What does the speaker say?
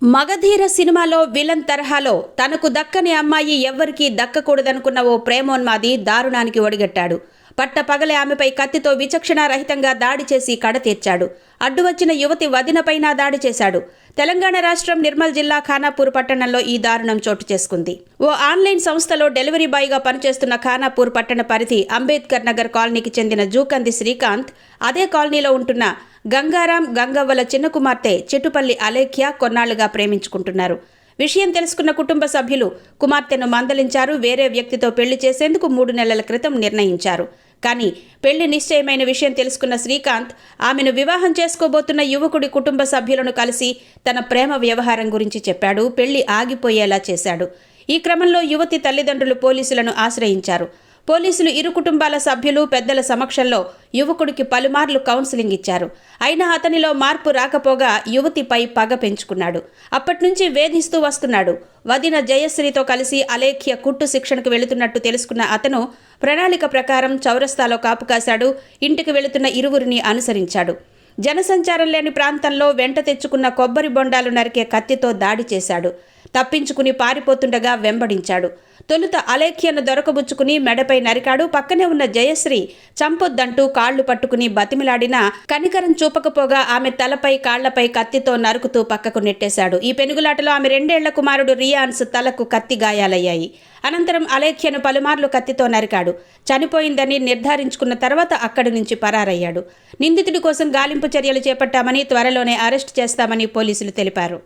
మగధీర సినిమాలో విలన్ తరహాలో తనకు దక్కని అమ్మాయి ఎవ్వరికీ దక్కకూడదనుకున్న ఓ ప్రేమోన్మాది దారుణానికి ఒడిగట్టాడు. పట్టపగలే ఆమెపై కత్తితో విచక్షణారహితంగా దాడి చేసి కడతీర్చాడు. అడ్డు వచ్చిన యువతి వదినపైన దాడి చేశాడు. తెలంగాణ రాష్ట్రం నిర్మల్ జిల్లా ఖానాపూర్ పట్టణంలో ఈ దారుణం చోటు చేసుకుంది. ఓ ఆన్లైన్ సంస్థలో డెలివరీ బాయ్గా పనిచేస్తున్న ఖానాపూర్ పట్టణ పరిధి అంబేద్కర్ నగర్ కాలనీకి చెందిన జూకంది శ్రీకాంత్ అదే కాలనీలో ఉంటున్న గంగారాం గంగవ్వల చిన్న కుమార్తె చెట్టుపల్లి అలేఖ్య కొన్నాళ్లుగా ప్రేమించుకుంటున్నారు. విషయం తెలుసుకున్న కుటుంబ సభ్యులు కుమార్తెను మందలించారు. వేరే వ్యక్తితో పెళ్లి చేసేందుకు 3 నెలల క్రితం నిర్ణయించారు. కానీ పెళ్లి నిశ్చయమైన విషయం తెలుసుకున్న శ్రీకాంత్ ఆమెను వివాహం చేసుకోబోతున్న యువకుడి కుటుంబ సభ్యులను కలిసి తన ప్రేమ వ్యవహారం గురించి చెప్పాడు. పెళ్లి ఆగిపోయేలా చేశాడు. ఈ క్రమంలో యువతి తల్లిదండ్రులు పోలీసులను ఆశ్రయించారు. పోలీసులు ఇరు కుటుంబాల సభ్యులు పెద్దల సమక్షంలో యువకుడికి పలుమార్లు కౌన్సిలింగ్ ఇచ్చారు. అయినా అతనిలో మార్పు రాకపోగా యువతిపై పగ పెంచుకున్నాడు. అప్పట్నుంచి వేధిస్తూ వస్తున్నాడు. వదిన జయశ్రీతో కలిసి అలేఖ్య కుట్టు శిక్షణకు వెళుతున్నట్టు తెలుసుకున్న అతను ప్రణాళిక ప్రకారం చౌరస్తాలో కాపు కాశాడు. ఇంటికి వెళుతున్న ఇరువురిని అనుసరించాడు. జనసంచారం లేని ప్రాంతంలో వెంట తెచ్చుకున్న కొబ్బరి బొండాలు నరికే కత్తితో దాడి చేశాడు. తప్పించుకుని పారిపోతుండగా వెంబడించాడు. తొలుత అలేఖ్యను దొరకబుచ్చుకుని మెడపై నరికాడు. పక్కనే ఉన్న జయశ్రీ చంపొద్దంటూ కాళ్లు పట్టుకుని బతిమిలాడినా కనికరం చూపకపోగా ఆమె తలపై కాళ్లపై కత్తితో నరుకుతూ పక్కకు నెట్టేశాడు. ఈ పెనుగులాటలో ఆమె 2 ఏళ్ల కుమారుడు రియాన్స్ తలకు కత్తి గాయాలయ్యాయి. అనంతరం అలేఖ్యను పలుమార్లు కత్తితో నరికాడు. చనిపోయిందని నిర్ధారించుకున్న తర్వాత అక్కడి నుంచి పరారయ్యాడు. నిందితుడి కోసం గాలింపు చర్యలు చేపట్టామని, త్వరలోనే అరెస్టు చేస్తామని పోలీసులు తెలిపారు.